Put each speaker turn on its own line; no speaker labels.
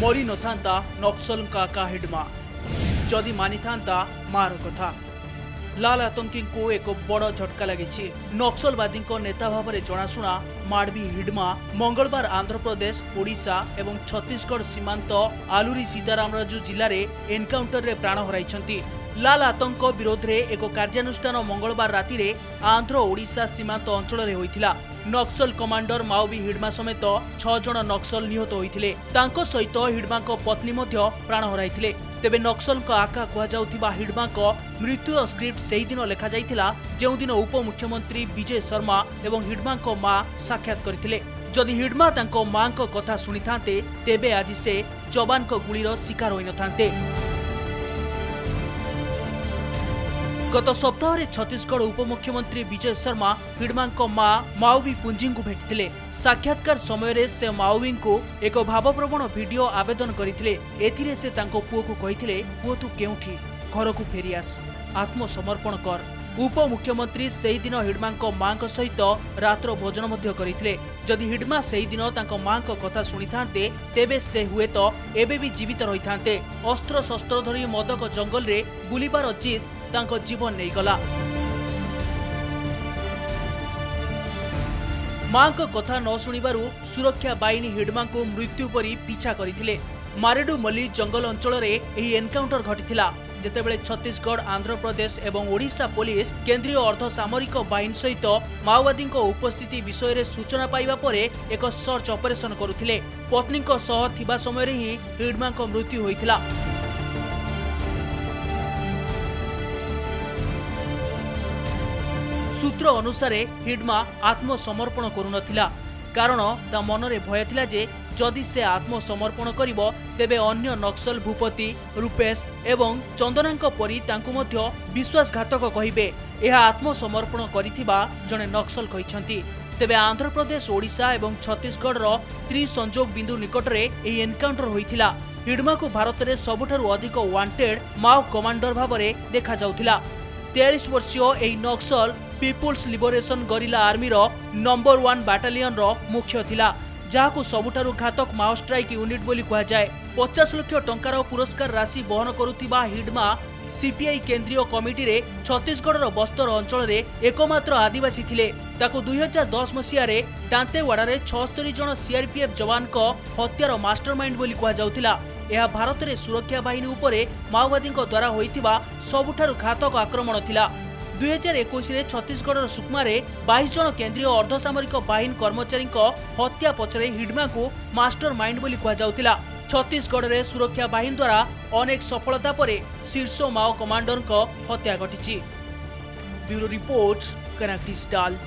मरी नथांता नक्सल का हिडमा जदि मानि थांता मार कथा। लाल आतंकी को एक बड़ झटका लगी। नक्सलवादी नेता भाव में जनाशुना माडवी हिडमा मंगलवार आंध्र प्रदेश, ओडिशा एवं छत्तीसगढ़ सीमांत आलुरी सीतारामराजू जिले में एनकाउंटर रे प्राण हराई। लाल आतंक विरोध में एक कार्यानुष्ठान मंगलवार राति रे आंध्र ओडिशा सीमांत अंचल में होइथिला। नक्सल कमांडर माओवी हिडमा समेत 6 जन नक्सल निहत होइथिले। तांको सहित हिडमा को पत्नी मध्य प्राण हराइथिले। तेबे नक्सल आका कहुवा हिडमा मृत्यु स्क्रिप्ट से दिन लेखा जाइथिला जेउ दिन उपमुख्यमंत्री विजय शर्मा एवं हिडमा मां साक्षात करथिले। जदि हिडमा तांको मां को कथा सुनी थांते तेबे आज से जवान को गुलीर शिकार होई नथांते। गत सप्ताह रे छत्तीसगढ़ उपमुख्यमंत्री विजय शर्मा हिडमा मां माओवी पुंजी को भेटिथिले। साक्षात्कार समय रे से माओवी को एक भावप्रवण वीडियो आवेदन करथिले। एथिरे से तांको पुओ को कहिथिले, पुओ तू केउठी घर को फेरी आस, आत्मसमर्पण कर। उपमुख्यमंत्री सेही दिन हिडमा मां सहित रात्र भोजन मध्य करथिले। जदि हिडमा सेही दिन तांको मां को कथा सुनी थांते तेबे से हुए तो एबे भी जीवित रही थांते। अस्त्र शस्त्र धरी मदक जंगल रे बुलिबार जिद तांको जीवन नहीं गला। मां को कथा न सुनिबारु सुरक्षा बाहिनी हिडमा को मृत्यु परी पीछा करथिले। मारेडुमल्ली जंगल अंचल रे एही एनकाउंटर घटिथिला। जेतेबेले छत्तीसगढ़, आंध्र प्रदेश एवं ओडिशा पुलिस केंद्रीय अर्धसामरिक बाहिनी सहित माओवादी उपस्थिति विषय रे सूचना पाइबा परे एक सर्च ऑपरेशन करुथिले। पत्नी को सह थिबा समय रे ही हिडमा को मृत्यु होइथिला। सूत्र अनुसार हिडमा आत्मसमर्पण करुनथिला, कारण ता मनरे भय थिला जे जदि से आत्मसमर्पण करिवो तेबे अन्य नक्सल भूपति रूपेश एवं चंदनांक परी तांकु मध्य विश्वासघातक कहिबे। एहा आत्मसमर्पण करिथिबा जने नक्सल कहिसंती। तेबे आंध्र प्रदेश, ओडिशा एवं छत्तीसगढ़ रो त्रिसंजोग बिंदु निकट रे एही एनकाउंटर होइथिला। हिडमा को भारत रे सबुठारु अधिक वांटेड माओ कमांडर भाव में देखा जाउथिला। 43 वर्षीय एही Naxal people's liberation guerrilla army रो नंबर 1 बाटालियन रो मुख्य थिला, जाहाकु सबुठारु घातक माओ स्ट्राइक यूनिट बोली कहा जाए। 50 लाख टंकार पुरस्कार राशि बहन करुथिबा हिडमा सीपीआई केंद्रीय कमिटी रे छत्तीसगढ़ रो बस्तर अंचल रे एकमात्र आदिवासी थिले। ताकु 2010 मसीहा रे दांतेवाड़ा रे 76 जन सीआरपीएफ जवान को हत्यार मास्टरमाइंड बोली कहा जाउथिला। यह भारत रे सुरक्षा बाहिनी उपरे माओवादी द्वारा होइथिबा सबुठारु घातक आक्रमण थिला। 2021 रे छत्तीसगढ़ सुकमा रे 22 जन केंद्रीय अर्धसामरिक बाहिनी कर्मचारी हत्या पछरे हिडमा को मास्टर माइंड बोली कहा जाउथिला। छत्तीसगढ़ रे सुरक्षा बाहिनी द्वारा अनेक सफलता परे शीर्ष माओ कमांडर को हत्या घटिछि। ब्यूरो रिपोर्ट, कनक डिजिटल।